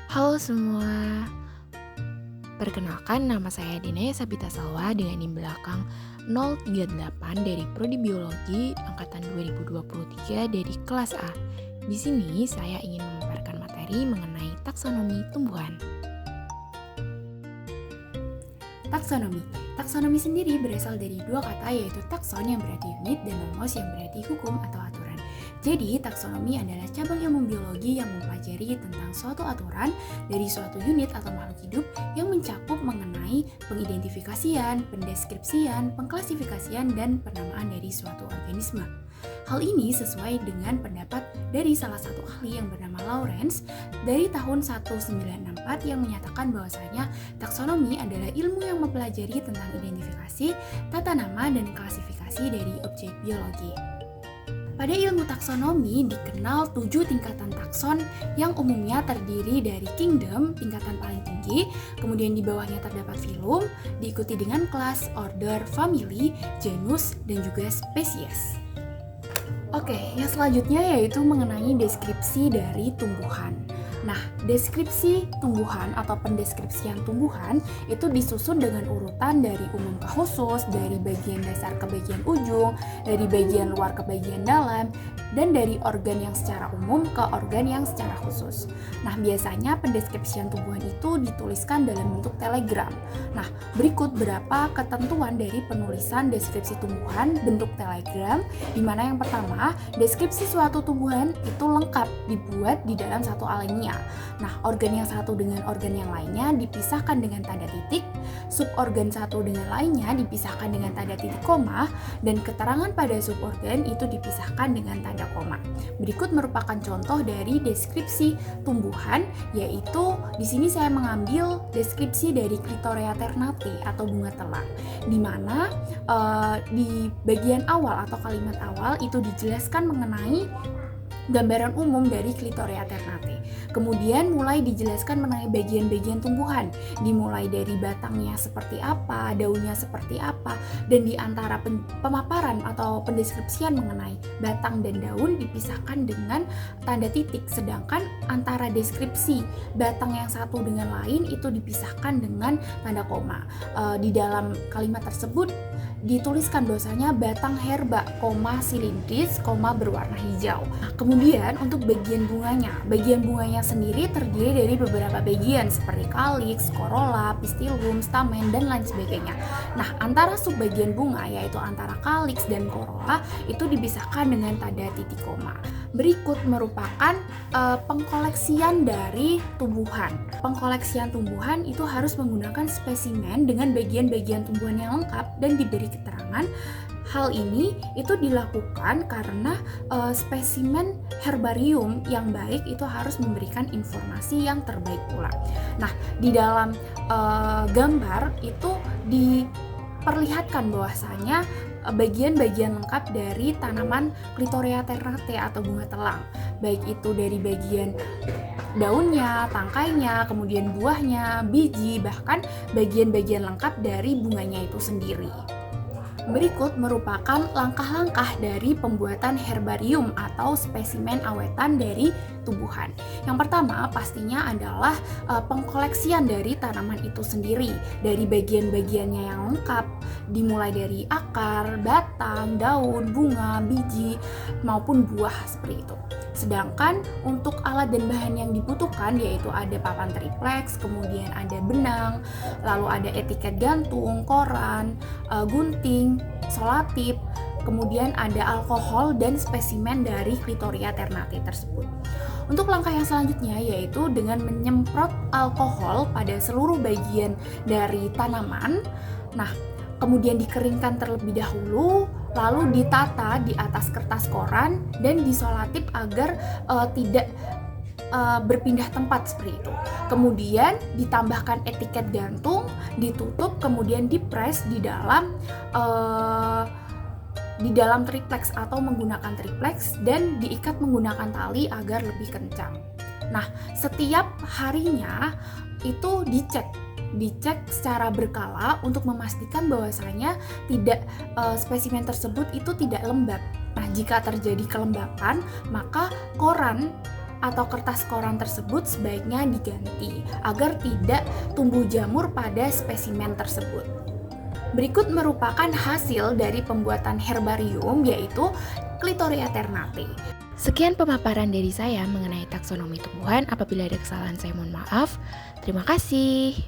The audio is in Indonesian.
Halo semua, perkenalkan nama saya Dinaya Sabita Salwa dengan NIM belakang 038 dari Prodi Biologi Angkatan 2023 dari kelas A. Di sini saya ingin memaparkan materi mengenai taksonomi tumbuhan. Taksonomi. Taksonomi sendiri berasal dari dua kata, yaitu takson yang berarti unit dan nomos yang berarti hukum atau aturan. Jadi, taksonomi adalah cabang ilmu biologi yang mempelajari tentang suatu aturan dari suatu unit atau makhluk hidup yang mencakup mengenai pengidentifikasian, pendeskripsian, pengklasifikasian, dan penamaan dari suatu organisme. Hal ini sesuai dengan pendapat dari salah satu ahli yang bernama Lawrence dari tahun 1964 yang menyatakan bahwasanya taksonomi adalah ilmu yang mempelajari tentang identifikasi, tata nama, dan klasifikasi dari objek biologi. Pada ilmu taksonomi dikenal 7 tingkatan takson yang umumnya terdiri dari kingdom, tingkatan paling tinggi, kemudian di bawahnya terdapat phylum, diikuti dengan kelas, order, family, genus, dan juga spesies. Oke, yang selanjutnya yaitu mengenai deskripsi dari tumbuhan. Nah, deskripsi tumbuhan atau pendeskripsian tumbuhan itu disusun dengan urutan dari umum ke khusus, dari bagian dasar ke bagian ujung, dari bagian luar ke bagian dalam, dan dari organ yang secara umum ke organ yang secara khusus. Nah, biasanya pendeskripsian tumbuhan itu dituliskan dalam bentuk telegram. Nah, berikut beberapa ketentuan dari penulisan deskripsi tumbuhan bentuk telegram, di mana yang pertama, deskripsi suatu tumbuhan itu lengkap dibuat di dalam satu alinea. Nah, organ yang satu dengan organ yang lainnya dipisahkan dengan tanda titik, suborgan satu dengan lainnya dipisahkan dengan tanda titik koma, dan keterangan pada suborgan itu dipisahkan dengan tanda koma. Berikut merupakan contoh dari deskripsi tumbuhan, yaitu di sini saya mengambil deskripsi dari Clitorea ternate atau bunga telang, di mana di bagian awal atau kalimat awal itu dijelaskan mengenai gambaran umum dari Clitorea ternate. Kemudian mulai dijelaskan mengenai bagian-bagian tumbuhan, dimulai dari batangnya seperti apa, daunnya seperti apa, dan di antara pemaparan atau pendeskripsian mengenai batang dan daun dipisahkan dengan tanda titik, sedangkan antara deskripsi batang yang satu dengan lain itu dipisahkan dengan tanda koma. Di dalam kalimat tersebut dituliskan dosanya batang herba, silindris, berwarna hijau. Nah, kemudian untuk bagian bunganya sendiri terdiri dari beberapa bagian seperti kaliks, corolla, pistilum, stamen, dan lain sebagainya. Nah, antara subbagian bunga yaitu antara kaliks dan corolla itu dipisahkan dengan tanda titik koma. Berikut merupakan pengkoleksian dari tumbuhan. Pengkoleksian tumbuhan itu harus menggunakan spesimen dengan bagian-bagian tumbuhan yang lengkap dan diberi keterangan. Hal ini itu dilakukan karena spesimen herbarium yang baik itu harus memberikan informasi yang terbaik pula. Nah, di dalam gambar itu diperlihatkan bahwasanya bagian-bagian lengkap dari tanaman Clitorea ternate atau bunga telang, baik itu dari bagian daunnya, tangkainya, kemudian buahnya, biji, bahkan bagian-bagian lengkap dari bunganya itu sendiri. Berikut merupakan langkah-langkah dari pembuatan herbarium atau spesimen awetan dari tumbuhan. Yang pertama pastinya adalah pengkoleksian dari tanaman itu sendiri, dari bagian-bagiannya yang lengkap, dimulai dari akar, batang, daun, bunga, biji, maupun buah seperti itu. Sedangkan untuk alat dan bahan yang dibutuhkan yaitu ada papan triplex, kemudian ada benang, lalu ada etiket gantung, koran, gunting, solatip, kemudian ada alkohol dan spesimen dari Clitorea ternate tersebut. Untuk langkah yang selanjutnya yaitu dengan menyemprot alkohol pada seluruh bagian dari tanaman. Nah, kemudian dikeringkan terlebih dahulu, lalu ditata di atas kertas koran dan disolatip agar tidak berpindah tempat seperti itu. Kemudian ditambahkan etiket gantung, ditutup, kemudian dipres di dalam triplex atau menggunakan triplex dan diikat menggunakan tali agar lebih kencang. Nah, setiap harinya itu dicek secara berkala untuk memastikan bahwasanya spesimen tersebut itu tidak lembab. Nah, jika terjadi kelembapan, maka koran atau kertas koran tersebut sebaiknya diganti agar tidak tumbuh jamur pada spesimen tersebut. Berikut merupakan hasil dari pembuatan herbarium, yaitu Clitoria ternate. Sekian pemaparan dari saya mengenai taksonomi tumbuhan. Apabila ada kesalahan saya mohon maaf. Terima kasih.